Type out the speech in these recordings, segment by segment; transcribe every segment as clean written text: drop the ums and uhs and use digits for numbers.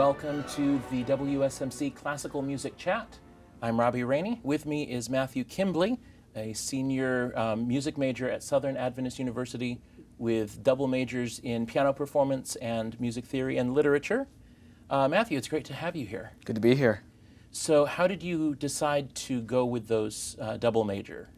welcome to the WSMC Classical Music Chat. I'm Robby Raney. With me is Matthew Kimbley, a senior music major at Southern Adventist University with double majors in piano performance and music theory and literature. Matthew, it's great to have you here. Good to be here. So how did you decide to go with those double major?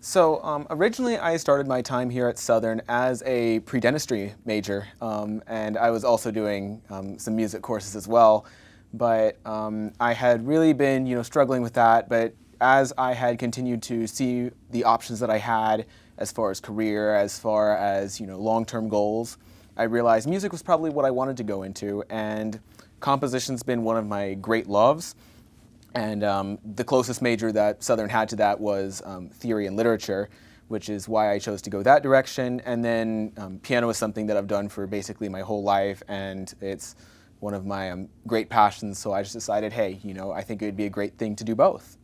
So originally I started my time here at Southern as a pre-dentistry major, and I was also doing some music courses as well. But I had really been, struggling with that. But as I had continued to see the options that I had as far as career, as far as long-term goals, I realized music was probably what I wanted to go into, and composition's been one of my great loves. And the closest major that Southern had to that was theory and literature, which is why I chose to go that direction. And then piano is something that I've done for basically my whole life, and it's one of my great passions. So I just decided, hey, I think it would be a great thing to do both.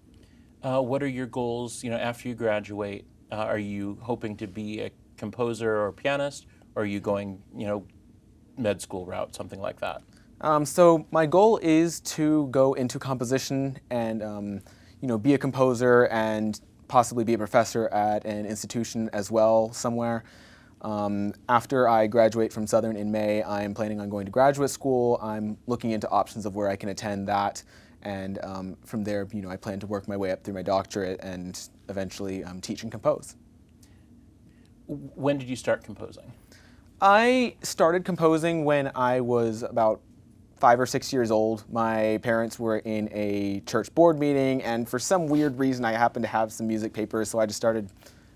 What are your goals, after you graduate? Are you hoping to be a composer or a pianist, or are you going, med school route, something like that? So my goal is to go into composition and, be a composer and possibly be a professor at an institution as well somewhere. After I graduate from Southern in May, I'm planning on going to graduate school. I'm looking into options of where I can attend that. And from there, I plan to work my way up through my doctorate and eventually teach and compose. When did you start composing? I started composing when I was about 5 or 6 years old. My parents were in a church board meeting, and for some weird reason I happened to have some music papers, so I just started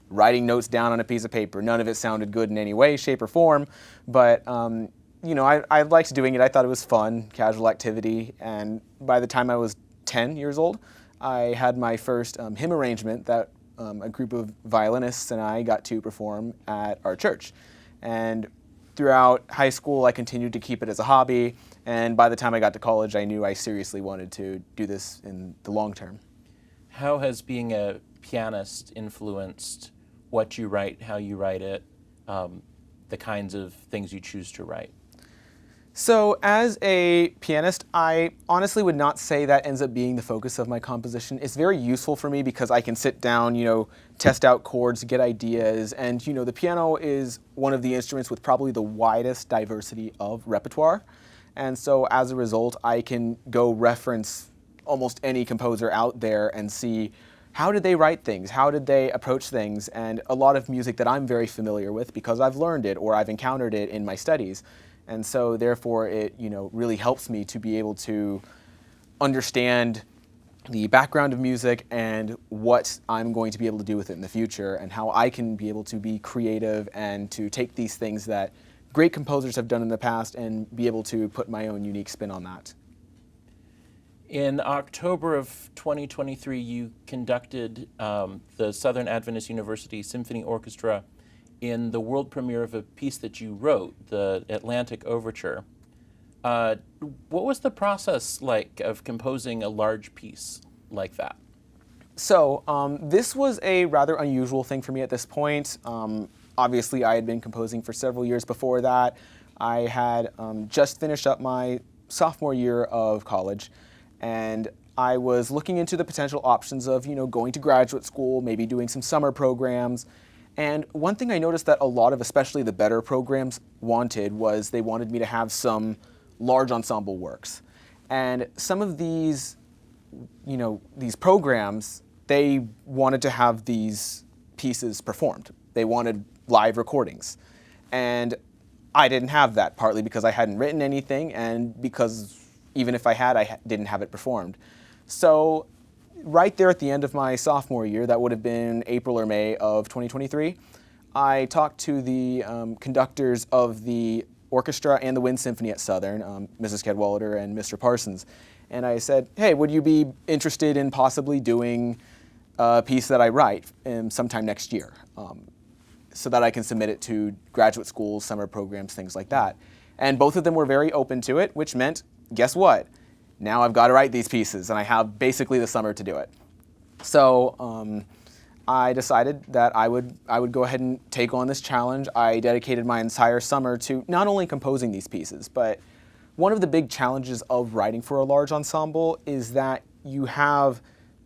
writing notes down on a piece of paper. None of it sounded good in any way, shape, or form, but I liked doing it. I thought it was fun, casual activity, and by the time I was 10 years old, I had my first hymn arrangement that a group of violinists and I got to perform at our church. And throughout high school, I continued to keep it as a hobby, and by the time I got to college, I knew I seriously wanted to do this in the long term. How has being a pianist influenced what you write, how you write it, the kinds of things you choose to write? So as a pianist, I honestly would not say that ends up being the focus of my composition. It's very useful for me because I can sit down, test out chords, get ideas, and the piano is one of the instruments with probably the widest diversity of repertoire. And so as a result, I can go reference almost any composer out there and see how did they write things, how did they approach things, and a lot of music that I'm very familiar with because I've learned it or I've encountered it in my studies. And so therefore it, really helps me to be able to understand the background of music and what I'm going to be able to do with it in the future and how I can be able to be creative and to take these things that great composers have done in the past and be able to put my own unique spin on that. In October of 2023, you conducted the Southern Adventist University Symphony Orchestra in the world premiere of a piece that you wrote, the Atlantic Overture. What was the process like of composing a large piece like that? So this was a rather unusual thing for me at this point. Obviously, I had been composing for several years before that. I had just finished up my sophomore year of college, and I was looking into the potential options of, going to graduate school, maybe doing some summer programs. And one thing I noticed that a lot of, especially the better programs, wanted was they wanted me to have some large ensemble works. And some of these, these programs, they wanted to have these pieces performed. They wanted live recordings. And I didn't have that, partly because I hadn't written anything and because even if I had, I didn't have it performed. So right there at the end of my sophomore year, that would have been April or May of 2023, I talked to the conductors of the orchestra and the wind symphony at Southern, Mrs. Cadwallader and Mr. Parsons, and I said, hey, would you be interested in possibly doing a piece that I write sometime next year so that I can submit it to graduate schools, summer programs, things like that. And both of them were very open to it, which meant, guess what? Now I've got to write these pieces, and I have basically the summer to do it. So I decided that I would go ahead and take on this challenge. I dedicated my entire summer to not only composing these pieces, but one of the big challenges of writing for a large ensemble is that you have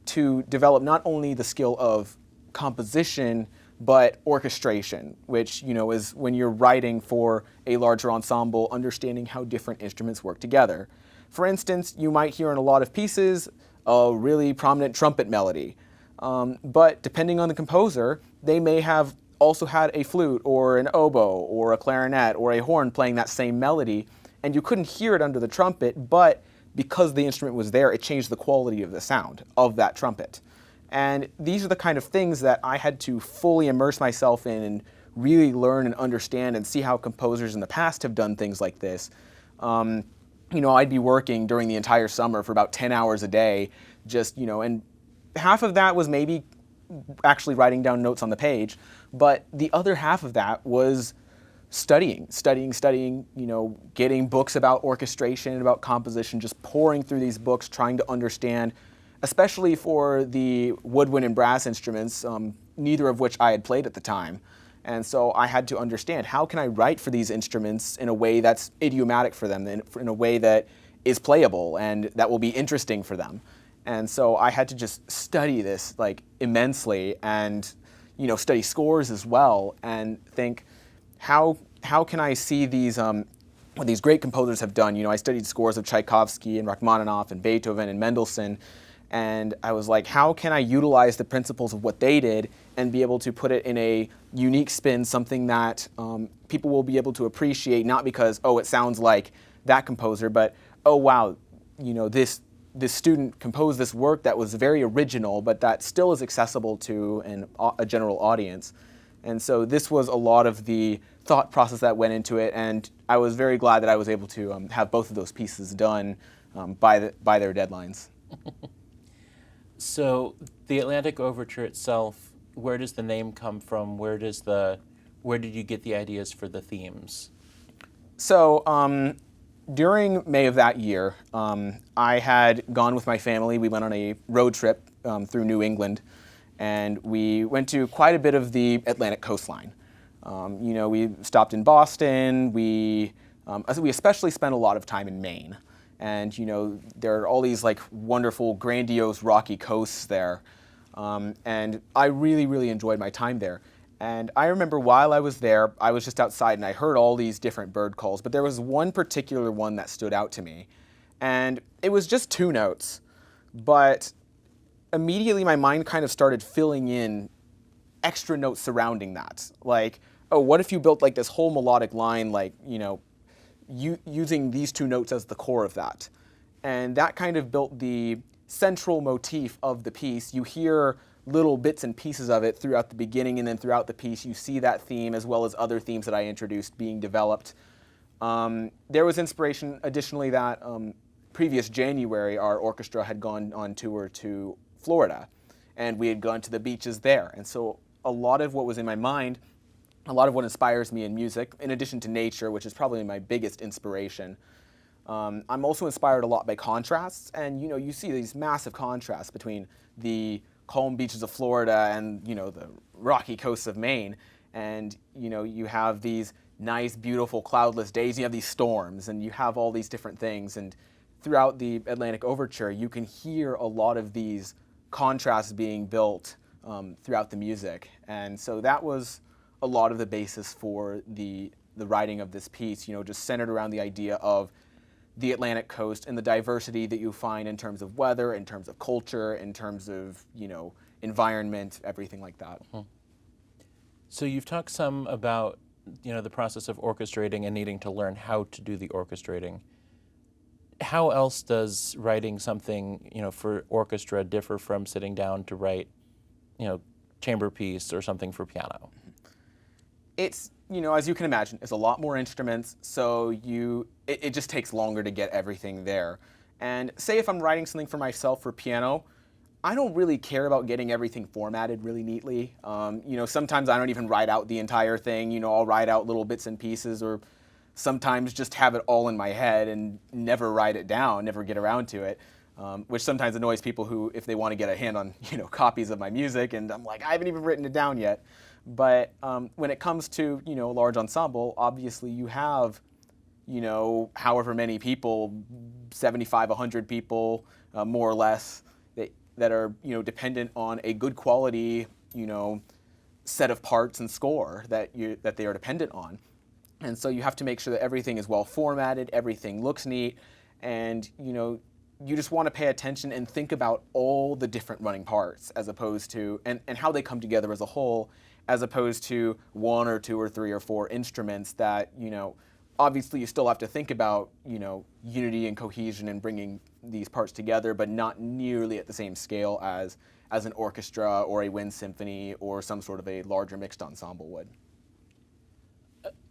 to develop not only the skill of composition, but orchestration, which, is when you're writing for a larger ensemble, understanding how different instruments work together. For instance, you might hear in a lot of pieces a really prominent trumpet melody, but depending on the composer, they may have also had a flute or an oboe or a clarinet or a horn playing that same melody, and you couldn't hear it under the trumpet, but because the instrument was there, it changed the quality of the sound of that trumpet. And these are the kind of things that I had to fully immerse myself in and really learn and understand and see how composers in the past have done things like this. I'd be working during the entire summer for about 10 hours a day, and half of that was maybe actually writing down notes on the page, but the other half of that was studying, getting books about orchestration, about composition, just pouring through these books, trying to understand, especially for the woodwind and brass instruments, neither of which I had played at the time. And so I had to understand, how can I write for these instruments in a way that's idiomatic for them, in a way that is playable and that will be interesting for them. And so I had to just study this immensely and, study scores as well and think, how can I see these, what these great composers have done? I studied scores of Tchaikovsky and Rachmaninoff and Beethoven and Mendelssohn, and I was like, how can I utilize the principles of what they did and be able to put it in a unique spin, something that people will be able to appreciate, not because, oh, it sounds like that composer, but, oh, wow, this student composed this work that was very original, but that still is accessible to a general audience. And so this was a lot of the thought process that went into it, and I was very glad that I was able to have both of those pieces done by their deadlines. So the Atlantic Overture itself, where does the name come from? Where did you get the ideas for the themes? So during May of that year, I had gone with my family. We went on a road trip through New England, and we went to quite a bit of the Atlantic coastline. We stopped in Boston. We especially spent a lot of time in Maine. And, there are all these wonderful, grandiose, rocky coasts there. And I really, really enjoyed my time there. And I remember while I was there, I was just outside and I heard all these different bird calls, but there was one particular one that stood out to me. And it was just two notes, but immediately my mind kind of started filling in extra notes surrounding that. Oh, what if you built this whole melodic line, using these two notes as the core of that? And that kind of built the central motif of the piece. You hear little bits and pieces of it throughout the beginning, and then throughout the piece you see that theme as well as other themes that I introduced being developed. There was inspiration additionally that previous January our orchestra had gone on tour to Florida, and we had gone to the beaches there. And so a lot of what was in my mind, a lot of what inspires me in music, in addition to nature, which is probably my biggest inspiration, I'm also inspired a lot by contrasts. And you see these massive contrasts between the calm beaches of Florida and the rocky coasts of Maine. And you have these nice, beautiful, cloudless days. You have these storms, and you have all these different things. And throughout the Atlantic Overture, you can hear a lot of these contrasts being built throughout the music. And so that was a lot of the basis for the writing of this piece, just centered around the idea of the Atlantic coast and the diversity that you find in terms of weather, in terms of culture, in terms of, environment, everything like that. Mm-hmm. So you've talked some about, the process of orchestrating and needing to learn how to do the orchestrating. How else does writing something, for orchestra differ from sitting down to write, chamber piece or something for piano? It's, as you can imagine, it's a lot more instruments, so it just takes longer to get everything there. And say if I'm writing something for myself for piano, I don't really care about getting everything formatted really neatly. Sometimes I don't even write out the entire thing. I'll write out little bits and pieces, or sometimes just have it all in my head and never write it down, never get around to it, which sometimes annoys people who, if they want to get a hand on, copies of my music, and I'm like, I haven't even written it down yet. But when it comes to, a large ensemble, obviously you have however many people, 75, 100 people, more or less, that are, dependent on a good quality, set of parts and score that they are dependent on. And so you have to make sure that everything is well formatted, everything looks neat, and, you just want to pay attention and think about all the different running parts as opposed to, and how they come together as a whole, as opposed to one or two or three or four instruments that, obviously you still have to think about, unity and cohesion and bringing these parts together, but not nearly at the same scale as an orchestra or a wind symphony or some sort of a larger mixed ensemble would.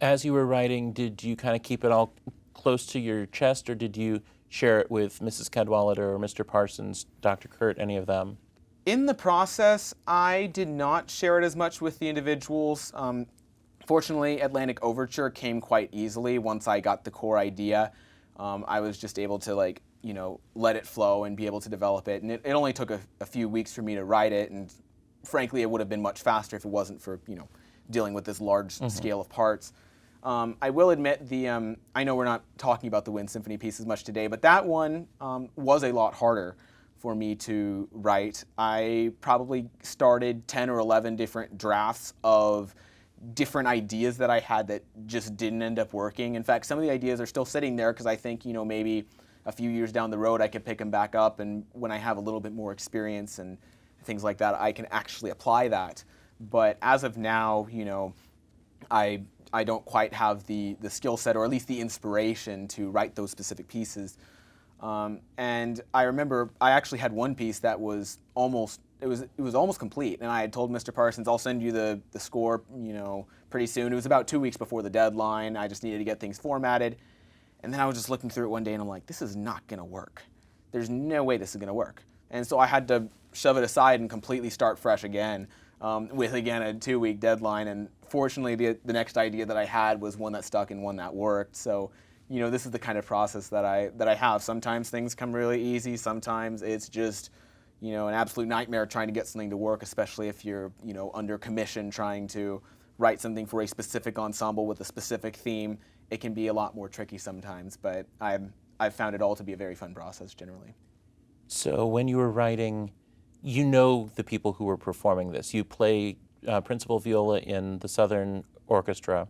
As you were writing, did you kind of keep it all close to your chest, or did you share it with Mrs. Cadwallader or Mr. Parsons, Dr. Kurt, any of them? In the process, I did not share it as much with the individuals. Fortunately, Atlantic Overture came quite easily once I got the core idea. I was just able to let it flow and be able to develop it. And it only took a few weeks for me to write it. And frankly, it would have been much faster if it wasn't for, dealing with this large scale of parts. I will admit I know we're not talking about the Wind Symphony piece as much today, but that one was a lot harder for me to write. I probably started 10 or 11 different drafts of different ideas that I had that just didn't end up working. In fact, some of the ideas are still sitting there because I think, maybe a few years down the road I could pick them back up, and when I have a little bit more experience and things like that, I can actually apply that. But as of now, I don't quite have the skill set, or at least the inspiration, to write those specific pieces. And I remember I actually had one piece that was almost complete, and I had told Mr. Parsons, I'll send you the score, pretty soon. It was about 2 weeks before the deadline. I just needed to get things formatted. And then I was just looking through it one day, and I'm like, this is not going to work. There's no way this is going to work. And so I had to shove it aside and completely start fresh again, with, again, a 2-week deadline. And fortunately, the next idea that I had was one that stuck and one that worked. So, this is the kind of process that I have. Sometimes things come really easy. Sometimes it's just, an absolute nightmare trying to get something to work, especially if you're, under commission trying to write something for a specific ensemble with a specific theme. It can be a lot more tricky sometimes, but I've found it all to be a very fun process generally. So when you were writing, the people who were performing this. You play principal viola in the Southern Orchestra,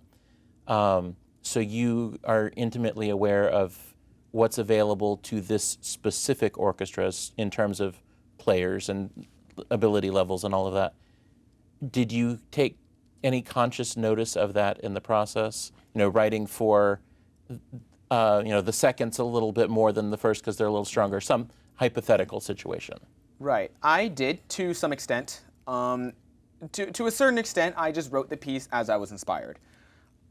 so you are intimately aware of what's available to this specific orchestra in terms of players and ability levels and all of that. Did you take any conscious notice of that in the process? Writing for, the second's a little bit more than the first because they're a little stronger, some hypothetical situation. Right. I did to some extent. To a certain extent, I just wrote the piece as I was inspired.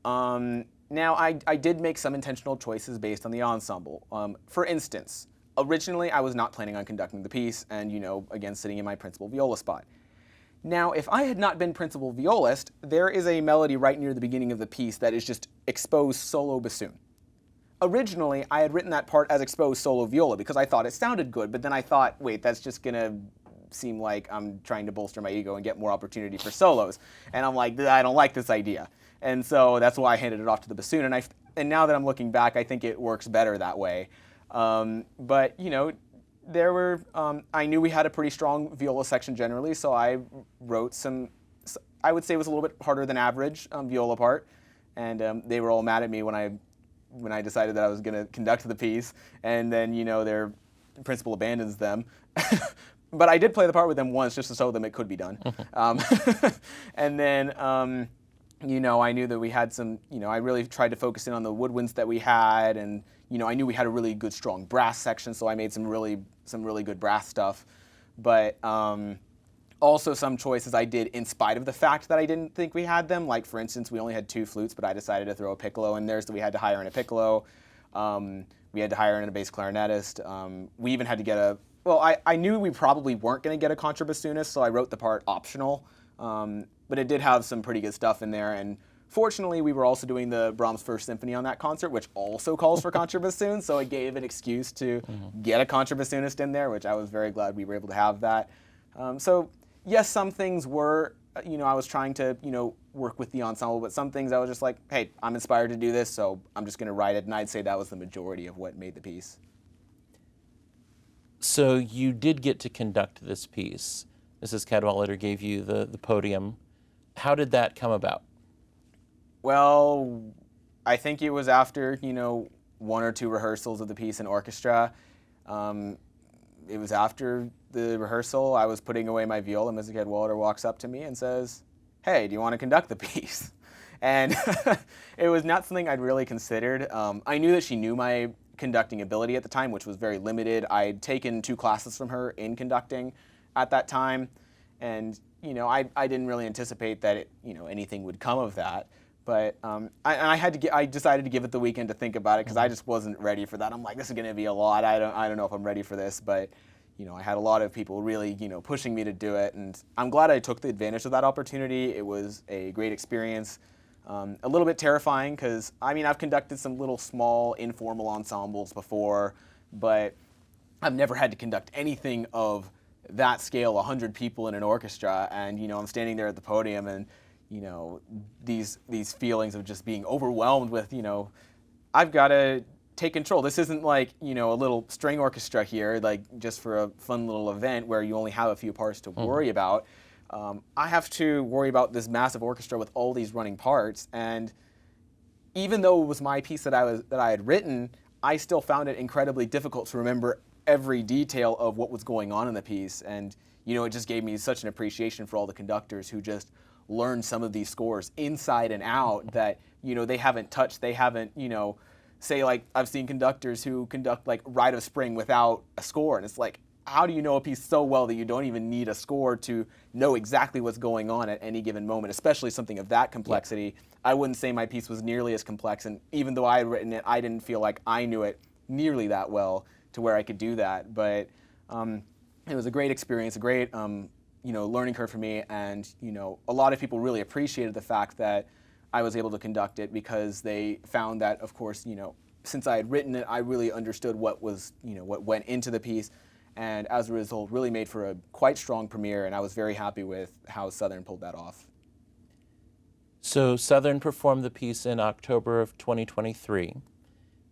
Now, I did make some intentional choices based on the ensemble. For instance, originally I was not planning on conducting the piece and, again, sitting in my principal viola spot. Now, if I had not been principal violist, there is a melody right near the beginning of the piece that is just exposed solo bassoon. Originally, I had written that part as exposed solo viola because I thought it sounded good, but then I thought, wait, that's just going to seem like I'm trying to bolster my ego and get more opportunity for solos. And I'm like, I don't like this idea. And so that's why I handed it off to the bassoon. And now that I'm looking back, I think it works better that way. But, there were, I knew we had a pretty strong viola section generally, so I wrote some, I would say it was a little bit harder than average viola part. And they were all mad at me when I decided that I was going to conduct the piece. And then, their principal abandons them. But I did play the part with them once just to show them it could be done. And then, I knew that we had some, I really tried to focus in on the woodwinds that we had, and, I knew we had a really good, strong brass section, so I made some really good brass stuff. But also some choices I did in spite of the fact that I didn't think we had them. Like, for instance, we only had 2 flutes, but I decided to throw a piccolo in there, so we had to hire in a piccolo. We had to hire in a bass clarinetist. We even had to get I knew we probably weren't going to get a contrabassoonist, so I wrote the part optional. But it did have some pretty good stuff in there, and fortunately we were also doing the Brahms First Symphony on that concert, which also calls for contrabassoon, so it gave an excuse to get a contrabassoonist in there, which I was very glad we were able to have that. So yes, some things were I was trying to, work with the ensemble, but some things I was just like, hey, I'm inspired to do this, so I'm just going to write it, and I'd say that was the majority of what made the piece. So you did get to conduct this piece. Mrs. Cadwallader gave you the podium. How did that come about? Well, I think it was after, one or two rehearsals of the piece in orchestra. It was after the rehearsal, I was putting away my viola, and Mrs. Cadwallader walks up to me and says, hey, do you want to conduct the piece? And it was not something I'd really considered. I knew that she knew my conducting ability at the time, which was very limited. I'd taken 2 classes from her in conducting at that time, and I didn't really anticipate that anything would come of that. But I decided to give it the weekend to think about it, because I just wasn't ready for that. I'm like, this is going to be a lot. I don't know if I'm ready for this, but I had a lot of people really pushing me to do it, and I'm glad I took the advantage of that opportunity. It was a great experience. A little bit terrifying, because I've conducted some little small informal ensembles before, but I've never had to conduct anything of that scale, 100 people in an orchestra, and I'm standing there at the podium, and these feelings of just being overwhelmed with I've got to take control. This isn't like a little string orchestra here, like just for a fun little event where you only have a few parts to worry about. I have to worry about this massive orchestra with all these running parts, and even though it was my piece that I had written, I still found it incredibly difficult to remember every detail of what was going on in the piece. And it just gave me such an appreciation for all the conductors who just learned some of these scores inside and out that they haven't touched. They haven't say, like, I've seen conductors who conduct like Rite of Spring without a score, and it's like, how do you know a piece so well that you don't even need a score to know exactly what's going on at any given moment, especially something of that complexity? Yeah. I wouldn't say my piece was nearly as complex, and even though I had written it, I didn't feel like I knew it nearly that well to where I could do that. But it was a great experience, a great learning curve for me, and a lot of people really appreciated the fact that I was able to conduct it, because they found that, of course, since I had written it, I really understood what was, what went into the piece. And as a result, really made for a quite strong premiere, and I was very happy with how Southern pulled that off. So Southern performed the piece in October of 2023,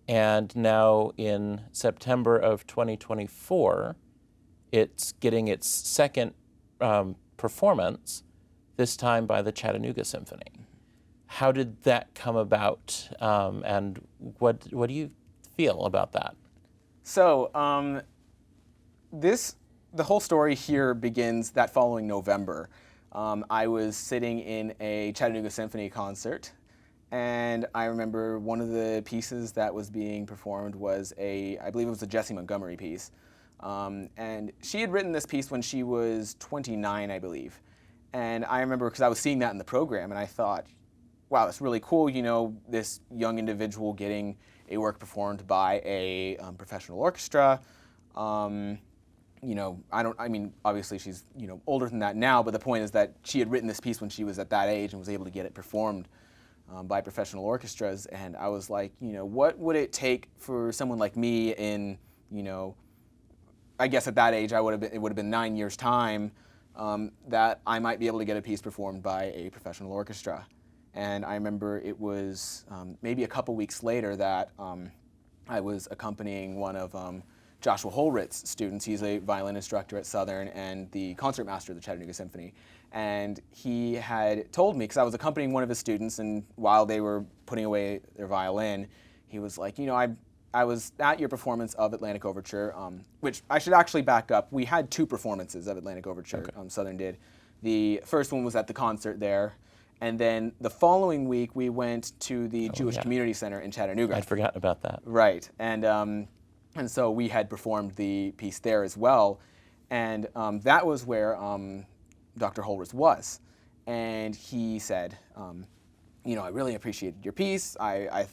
and now in September of 2024, it's getting its second performance, this time by the Chattanooga Symphony. How did that come about, and what do you feel about that? So, the whole story here begins that following November. I was sitting in a Chattanooga Symphony concert, and I remember one of the pieces that was being performed was I believe it was a Jessie Montgomery piece. And she had written this piece when she was 29, I believe. And I remember, because I was seeing that in the program, and I thought, wow, that's really cool, this young individual getting a work performed by a professional orchestra. Obviously she's, older than that now, but the point is that she had written this piece when she was at that age and was able to get it performed by professional orchestras. And I was like, what would it take for someone like me in, I guess at that age it would have been 9 years' time, that I might be able to get a piece performed by a professional orchestra. And I remember it was maybe a couple weeks later that I was accompanying one of Joshua Holritz's students. He's a violin instructor at Southern and the concertmaster of the Chattanooga Symphony. And he had told me, because I was accompanying one of his students, and while they were putting away their violin, he was like, I was at your performance of Atlantic Overture, which I should actually back up. We had 2 performances of Atlantic Overture, okay. Southern did. The first one was at the concert there, and then the following week we went to the Jewish Community Center in Chattanooga. I'd forgotten about that. Right, and so we had performed the piece there as well, and that was where Dr. Holritz was, and he said, I really appreciated your piece. I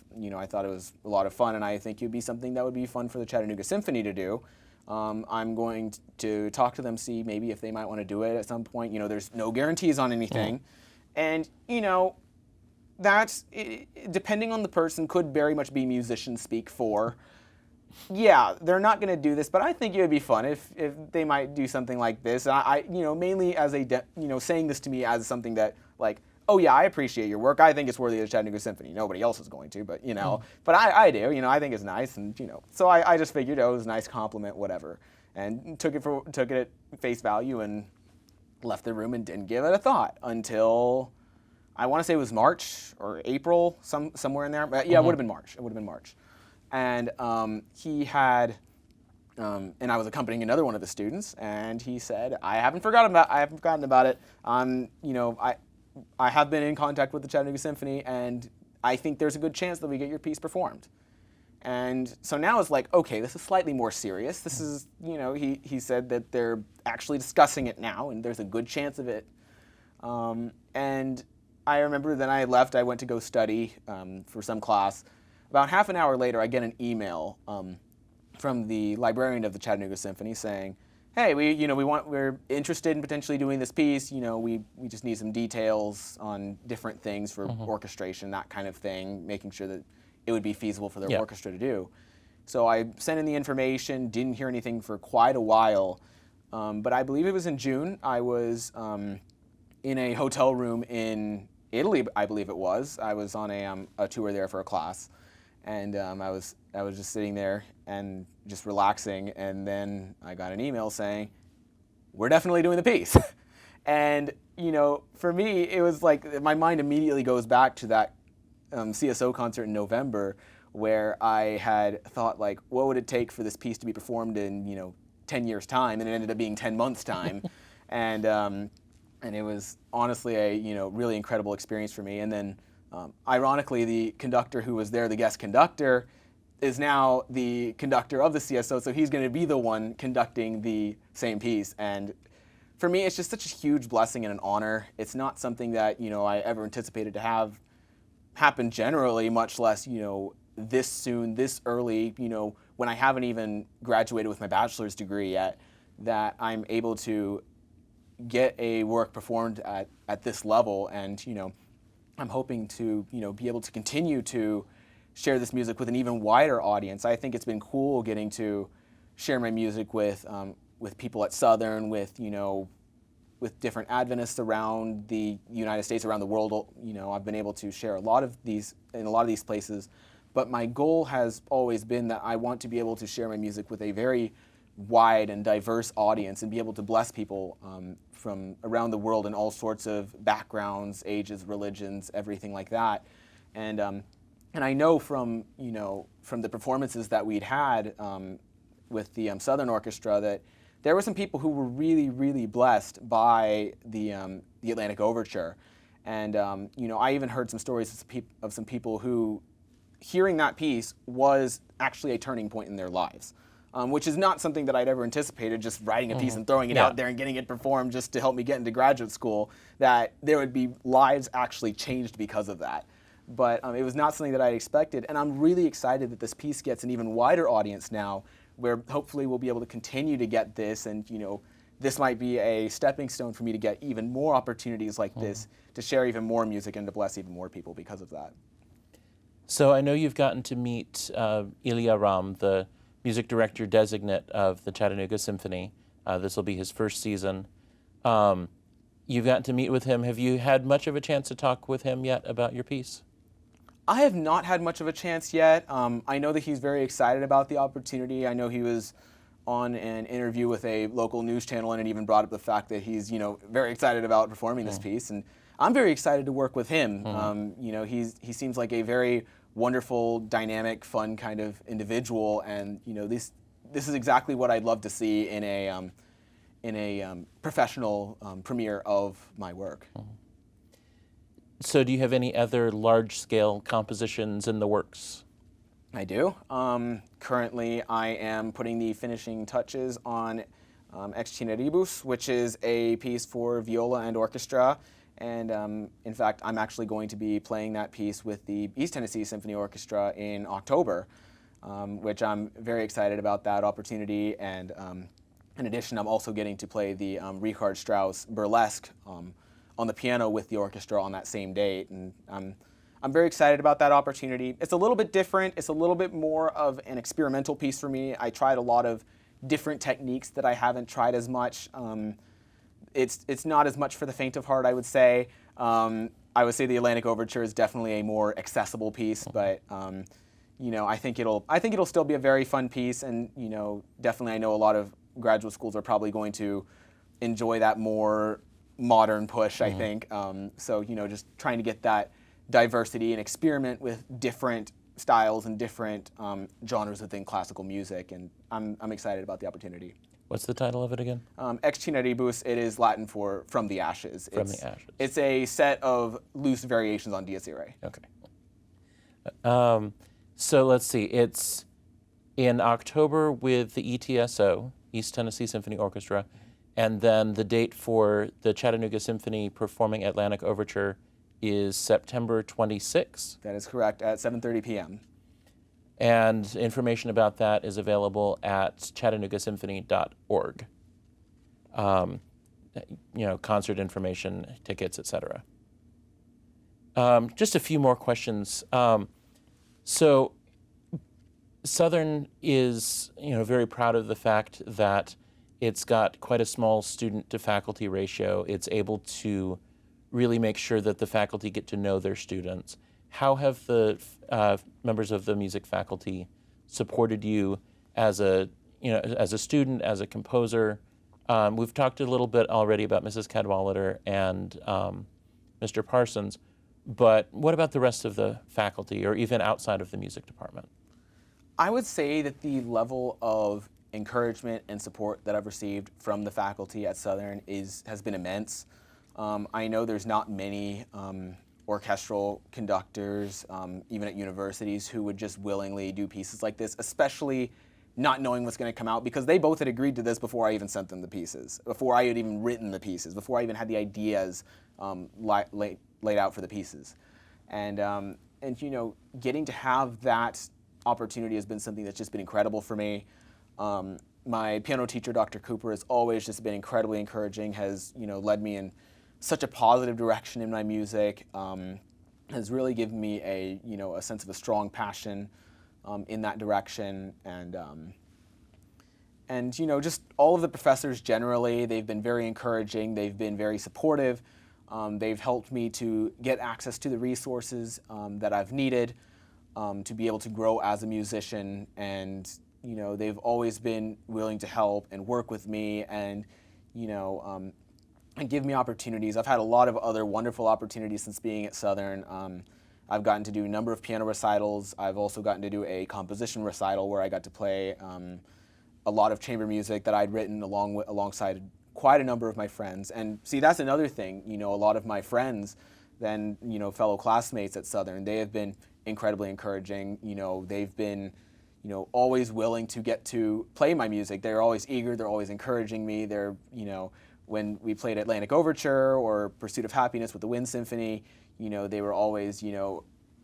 thought it was a lot of fun, and I think it would be something that would be fun for the Chattanooga Symphony to do. I'm going to talk to them, see maybe if they might want to do it at some point. There's no guarantees on anything, and that's depending on the person, could very much be musician speak for. yeah, they're not going to do this, but I think it would be fun if they might do something like this. And mainly as saying this to me as something that, like, oh yeah, I appreciate your work. I think it's worthy of the Chattanooga Symphony. Nobody else is going to, but but I do. I think it's nice, and so I just figured it was a nice compliment, whatever, and took it at face value and left the room and didn't give it a thought until I want to say it was March or April, somewhere in there. But yeah, it would have been March. It would have been March. And he had, and I was accompanying another one of the students, and he said, I haven't forgotten about it. I have been in contact with the Chattanooga Symphony, and I think there's a good chance that we get your piece performed. And so now it's like, okay, this is slightly more serious. This is, he said that they're actually discussing it now, and there's a good chance of it. And I remember then I left, I went to go study for some class. About half an hour later, I get an email from the librarian of the Chattanooga Symphony saying, "Hey, we're interested in potentially doing this piece. We just need some details on different things for orchestration, that kind of thing, making sure that it would be feasible for their orchestra to do." So I sent in the information, didn't hear anything for quite a while, but I believe it was in June. I was in a hotel room in Italy, I believe it was. I was on a tour there for a class. And I was just sitting there and just relaxing, and then I got an email saying, "We're definitely doing the piece." And for me, it was like my mind immediately goes back to that CSO concert in November, where I had thought, like, what would it take for this piece to be performed in 10 years' time, and it ended up being 10 months' time, and it was honestly a really incredible experience for me. And then ironically, the conductor who was there, the guest conductor, is now the conductor of the CSO, so he's going to be the one conducting the same piece. And for me, it's just such a huge blessing and an honor. It's not something that I ever anticipated to have happen generally, much less this soon, this early, when I haven't even graduated with my bachelor's degree yet, that I'm able to get a work performed at this level. And I'm hoping to, be able to continue to share this music with an even wider audience. I think it's been cool getting to share my music with people at Southern, with different Adventists around the United States, around the world. I've been able to share in a lot of these places. But my goal has always been that I want to be able to share my music with a very wide and diverse audience and be able to bless people from around the world in all sorts of backgrounds, ages, religions, everything like that. And I know from the performances that we'd had with the Southern Orchestra that there were some people who were really, really blessed by the Atlantic Overture. And I even heard some stories of some people who, hearing that piece was actually a turning point in their lives. Which is not something that I'd ever anticipated, just writing a piece and throwing it out there and getting it performed just to help me get into graduate school, that there would be lives actually changed because of that. But it was not something that I'd expected, and I'm really excited that this piece gets an even wider audience now, where hopefully we'll be able to continue to get this, and this might be a stepping stone for me to get even more opportunities like this, to share even more music and to bless even more people because of that. So I know you've gotten to meet Ilya Ram, the music director designate of the Chattanooga Symphony. This will be his first season. You've gotten to meet with him. Have you had much of a chance to talk with him yet about your piece? I have not had much of a chance yet. I know that he's very excited about the opportunity. I know he was on an interview with a local news channel, and it even brought up the fact that he's very excited about performing this piece. And I'm very excited to work with him. He seems like a very wonderful, dynamic, fun kind of individual, and this is exactly what I'd love to see in a professional premiere of my work. So do you have any other large-scale compositions in the works? I do. Currently, I am putting the finishing touches on Ex Cineribus, which is a piece for viola and orchestra. And in fact, I'm actually going to be playing that piece with the East Tennessee Symphony Orchestra in October, which I'm very excited about that opportunity. And in addition, I'm also getting to play the Richard Strauss Burlesque on the piano with the orchestra on that same date. And I'm very excited about that opportunity. It's a little bit different. It's a little bit more of an experimental piece for me. I tried a lot of different techniques that I haven't tried as much. It's not as much for the faint of heart, I would say. I would say the Atlantic Overture is definitely a more accessible piece, but you know, I think it'll still be a very fun piece, and you know, definitely I know a lot of graduate schools are probably going to enjoy that more modern push, I think. So you know, just trying to get that diversity and experiment with different styles and different genres within classical music, and I'm excited about the opportunity. What's the title of it again? Ex Cineribus, it is Latin for From the Ashes. From the Ashes. It's a set of loose variations on Dies Irae. Okay. So let's see. It's in October with the ETSO, East Tennessee Symphony Orchestra, and then the date for the Chattanooga Symphony performing Atlantic Overture is September 26th. That is correct, at 7:30 p.m. And information about that is available at chattanoogasymphony.org. You know, concert information, tickets, etc. Just a few more questions. So Southern is, you know, very proud of the fact that it's got quite a small student to faculty ratio. It's able to really make sure that the faculty get to know their students. How have the members of the music faculty supported you as a, you know, as a student, as a composer? We've talked a little bit already about Mrs. Cadwallader and Mr. Parsons, but what about the rest of the faculty, or even outside of the music department? I would say that the level of encouragement and support that I've received from the faculty at Southern has been immense. I know there's not many orchestral conductors, even at universities, who would just willingly do pieces like this, especially not knowing what's going to come out, because they both had agreed to this before I even sent them the pieces, before I had even written the pieces, before I even had the ideas laid out for the pieces. And you know, getting to have that opportunity has been something that's just been incredible for me. My piano teacher, Dr. Cooper, has always just been incredibly encouraging, has, you know, led me in such a positive direction in my music, has really given me a, you know, a sense of a strong passion in that direction, and you know, just all of the professors generally, they've been very encouraging, they've been very supportive, they've helped me to get access to the resources that I've needed to be able to grow as a musician, and you know, they've always been willing to help and work with me, and you know, and give me opportunities. I've had a lot of other wonderful opportunities since being at Southern. I've gotten to do a number of piano recitals. I've also gotten to do a composition recital where I got to play a lot of chamber music that I'd written alongside quite a number of my friends. And see, that's another thing. You know, a lot of my friends, then, you know, fellow classmates at Southern, they have been incredibly encouraging. You know, they've been, you know, always willing to get to play my music. They're always eager. They're always encouraging me. They're, you know, when we played Atlantic Overture or Pursuit of Happiness with the Wind Symphony, you know, they were always, you know,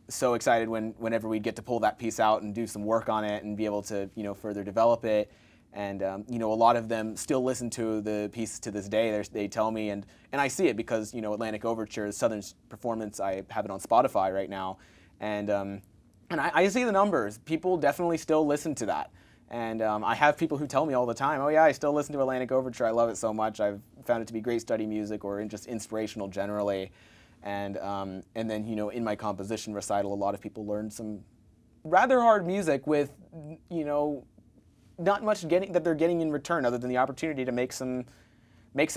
so excited whenever we'd get to pull that piece out and do some work on it and be able to, you know, further develop it. And, you know, a lot of them still listen to the piece to this day. They tell me, and I see it because, you know, Atlantic Overture, Southern's performance, I have it on Spotify right now. And I see the numbers. People definitely still listen to that. And I have people who tell me all the time, oh yeah, I still listen to Atlantic Overture. I love it so much. I've found it to be great study music, or just inspirational generally. And then, you know, in my composition recital, a lot of people learned some rather hard music with, you know, not much that they're getting in return other than the opportunity to make some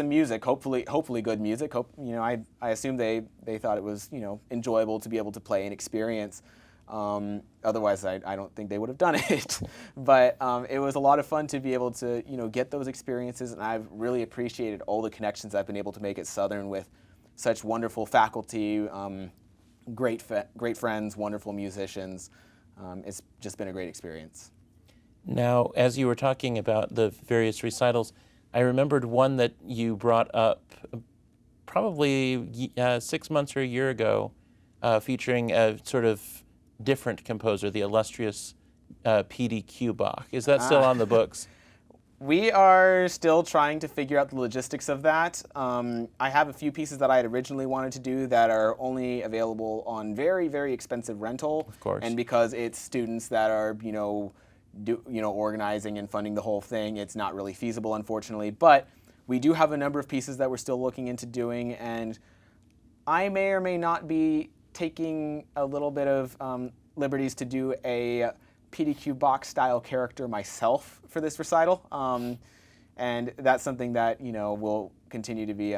music, hopefully good music. You know, I assume they thought it was, you know, enjoyable to be able to play and experience. Otherwise, I don't think they would have done it. But it was a lot of fun to be able to, you know, get those experiences, and I've really appreciated all the connections I've been able to make at Southern with such wonderful faculty, great friends, wonderful musicians. It's just been a great experience. Now, as you were talking about the various recitals, I remembered one that you brought up probably 6 months or a year ago, featuring a sort of different composer, the illustrious P.D. Bach. Is that still on the books? We are still trying to figure out the logistics of that. I have a few pieces that I had originally wanted to do that are only available on very, very expensive rental. Of course. And because it's students that are, organizing and funding the whole thing, it's not really feasible, unfortunately. But we do have a number of pieces that we're still looking into doing, and I may or may not be taking a little bit of liberties to do a PDQ box style character myself for this recital, and that's something that we'll continue to be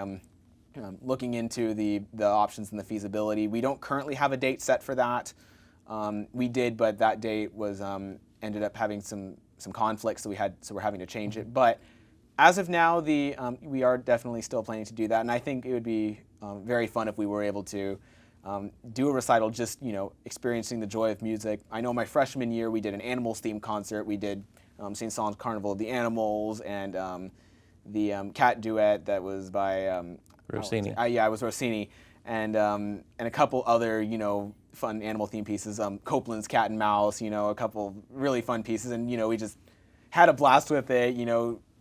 looking into the options and the feasibility. We don't currently have a date set for that. We did, but that date was ended up having some conflicts, so we're having to change it. But as of now, we are definitely still planning to do that, and I think it would be very fun if we were able to do a recital, just experiencing the joy of music. I know my freshman year we did an animals themed concert. We did St. Saëns Carnival of the Animals and the cat duet that was by Rossini. It was Rossini, and a couple other fun animal themed pieces. Copeland's Cat and Mouse, a couple really fun pieces, and we just had a blast with it.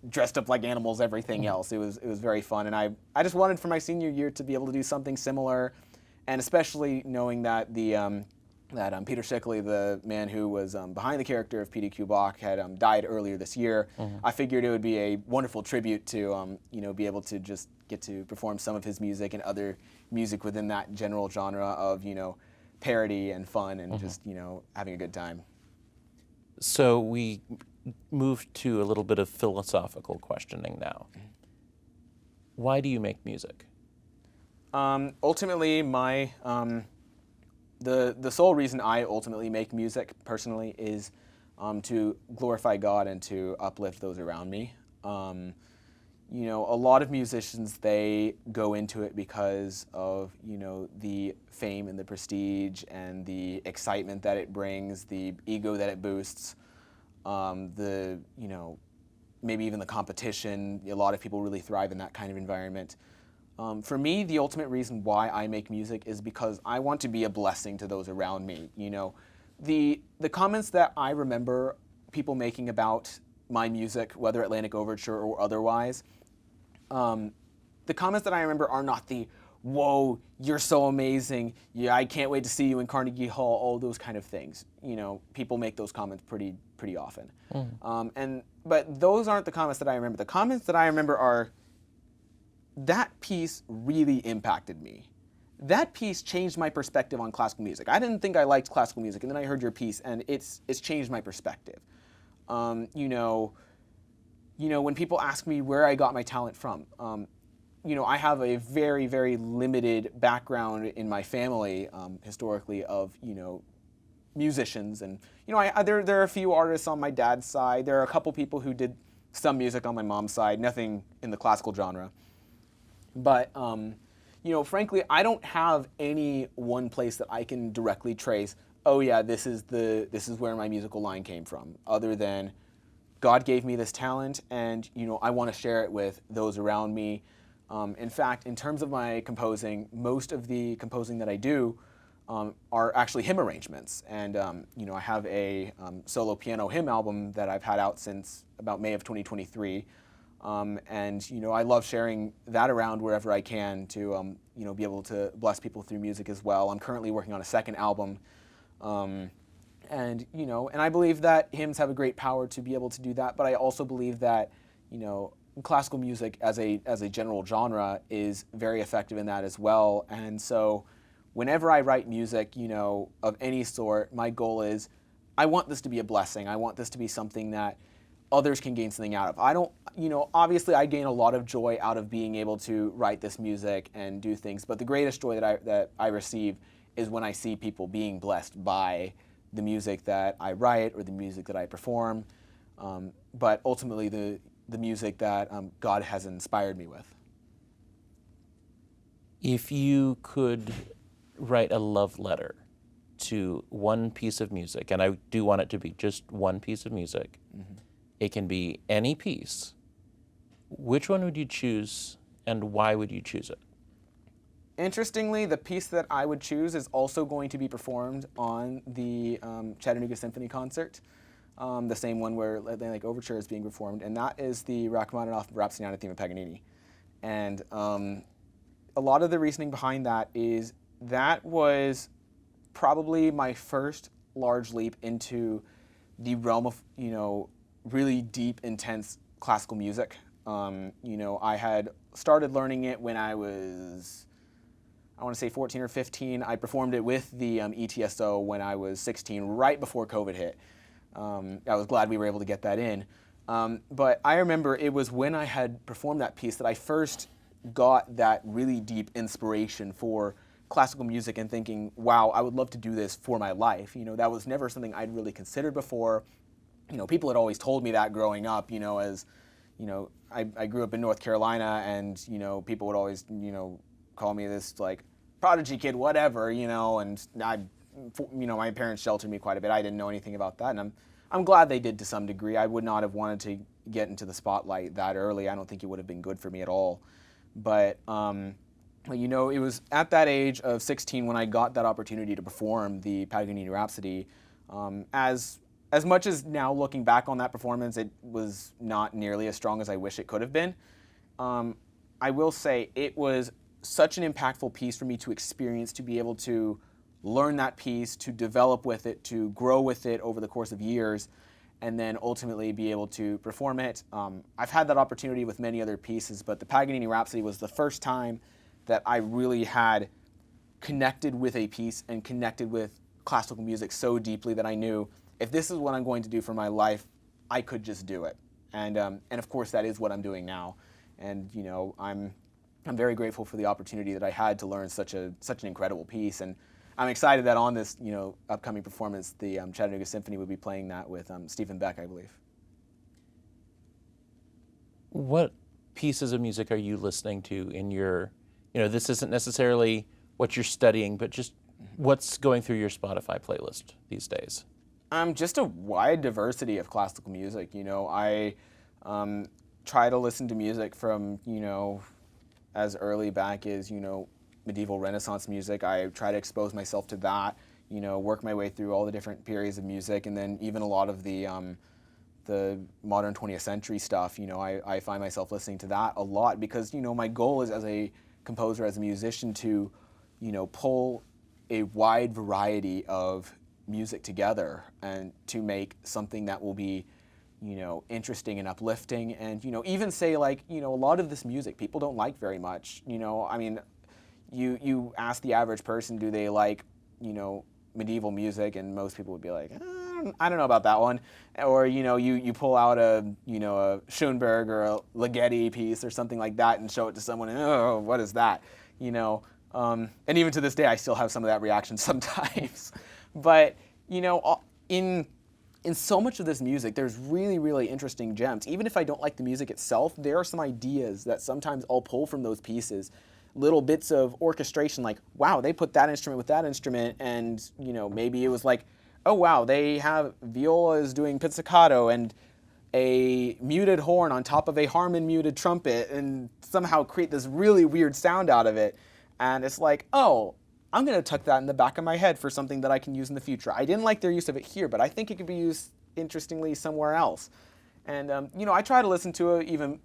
Dressed up like animals, everything else. It was very fun, and I just wanted for my senior year to be able to do something similar. And especially knowing that Peter Schickley, the man who was behind the character of PDQ Bach, had died earlier this year, I figured it would be a wonderful tribute to be able to just get to perform some of his music and other music within that general genre of parody and fun and just having a good time. So we move to a little bit of philosophical questioning now. Why do you make music? Ultimately, the sole reason I ultimately make music personally is to glorify God and to uplift those around me. A lot of musicians, they go into it because of the fame and the prestige and the excitement that it brings, the ego that it boosts, maybe even the competition. A lot of people really thrive in that kind of environment. For me, the ultimate reason why I make music is because I want to be a blessing to those around me. The comments that I remember people making about my music, whether Atlantic Overture or otherwise, the comments that I remember are not the, "Whoa, you're so amazing. Yeah, I can't wait to see you in Carnegie Hall," all those kind of things. People make those comments pretty often. But those aren't the comments that I remember. The comments that I remember are, "That piece really impacted me. That piece changed my perspective on classical music. I didn't think I liked classical music, and then I heard your piece, and it's changed my perspective." When people ask me where I got my talent from, I have a very, very limited background in my family historically of musicians, and there are a few artists on my dad's side. There are a couple people who did some music on my mom's side, nothing in the classical genre. But, frankly, I don't have any one place that I can directly trace, "Oh yeah, this is where my musical line came from," other than God gave me this talent and, I want to share it with those around me. In fact, in terms of my composing, most of the composing that I do are actually hymn arrangements. And, I have a solo piano hymn album that I've had out since about May of 2023. I love sharing that around wherever I can to, be able to bless people through music as well. I'm currently working on a second album, and I believe that hymns have a great power to be able to do that. But I also believe that, classical music as a general genre is very effective in that as well. And so, whenever I write music, of any sort, my goal is, I want this to be a blessing. I want this to be something that others can gain something out of. I don't, obviously I gain a lot of joy out of being able to write this music and do things, but the greatest joy that I receive is when I see people being blessed by the music that I write or the music that I perform, but ultimately the music that God has inspired me with. If you could write a love letter to one piece of music, and I do want it to be just one piece of music, it can be any piece, which one would you choose and why would you choose it? Interestingly, the piece that I would choose is also going to be performed on the Chattanooga Symphony concert. the same one where Atlantic Overture is being performed, and that is the Rachmaninoff Rhapsody on a Theme of Paganini. And a lot of the reasoning behind that is that was probably my first large leap into the realm of, really deep, intense classical music. I had started learning it when I was, I want to say 14 or 15. I performed it with the ETSO when I was 16, right before COVID hit. I was glad we were able to get that in. But I remember it was when I had performed that piece that I first got that really deep inspiration for classical music and thinking, wow, I would love to do this for my life. That was never something I'd really considered before. People had always told me that growing up, as, I grew up in North Carolina, and, people would always, call me this, like, prodigy kid, whatever, and my parents sheltered me quite a bit. I didn't know anything about that, and I'm glad they did to some degree. I would not have wanted to get into the spotlight that early. I don't think it would have been good for me at all. But, it was at that age of 16 when I got that opportunity to perform the Paganini Rhapsody. As much as now looking back on that performance, it was not nearly as strong as I wish it could have been. I will say it was such an impactful piece for me to experience, to be able to learn that piece, to develop with it, to grow with it over the course of years, and then ultimately be able to perform it. I've had that opportunity with many other pieces, but the Paganini Rhapsody was the first time that I really had connected with a piece and connected with classical music so deeply that I knew, if this is what I'm going to do for my life, I could just do it. And of course, that is what I'm doing now. And I'm very grateful for the opportunity that I had to learn such an incredible piece. And I'm excited that on this upcoming performance, the Chattanooga Symphony will be playing that with Stephen Beck, I believe. What pieces of music are you listening to in your, this isn't necessarily what you're studying, but just what's going through your Spotify playlist these days? Just a wide diversity of classical music. I try to listen to music from, as early back as, medieval Renaissance music. I try to expose myself to that, work my way through all the different periods of music, and then even a lot of the modern 20th century stuff, I find myself listening to that a lot because, my goal is as a composer, as a musician to, pull a wide variety of music together and to make something that will be, interesting and uplifting, and, even say, like, a lot of this music people don't like very much. You ask the average person, do they like, medieval music, and most people would be like, I don't know about that one. Or, you pull out a Schoenberg or a Ligeti piece or something like that and show it to someone, and, oh, what is that? And even to this day, I still have some of that reaction sometimes. But, in so much of this music, there's really, really interesting gems. Even if I don't like the music itself, there are some ideas that sometimes I'll pull from those pieces. Little bits of orchestration, like, wow, they put that instrument with that instrument, and, maybe it was like, oh, wow, they have violas doing pizzicato and a muted horn on top of a Harman muted trumpet, and somehow create this really weird sound out of it. And it's like, oh, I'm going to tuck that in the back of my head for something that I can use in the future. I didn't like their use of it here, but I think it could be used interestingly somewhere else. And, I try to listen to even,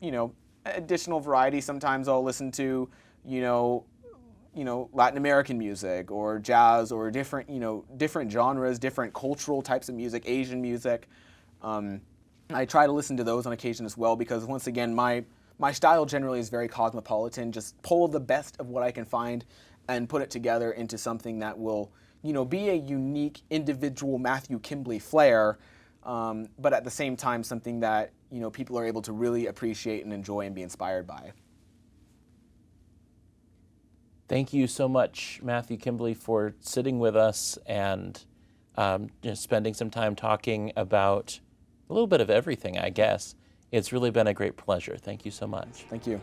additional variety. Sometimes I'll listen to, Latin American music or jazz or different, different genres, different cultural types of music, Asian music. I try to listen to those on occasion as well because, once again, my style generally is very cosmopolitan. Just pull the best of what I can find and put it together into something that will, be a unique individual Matthew Kimbley flair, but at the same time something that, people are able to really appreciate and enjoy and be inspired by. Thank you so much, Matthew Kimbley, for sitting with us and spending some time talking about a little bit of everything, I guess. It's really been a great pleasure. Thank you so much. Thank you.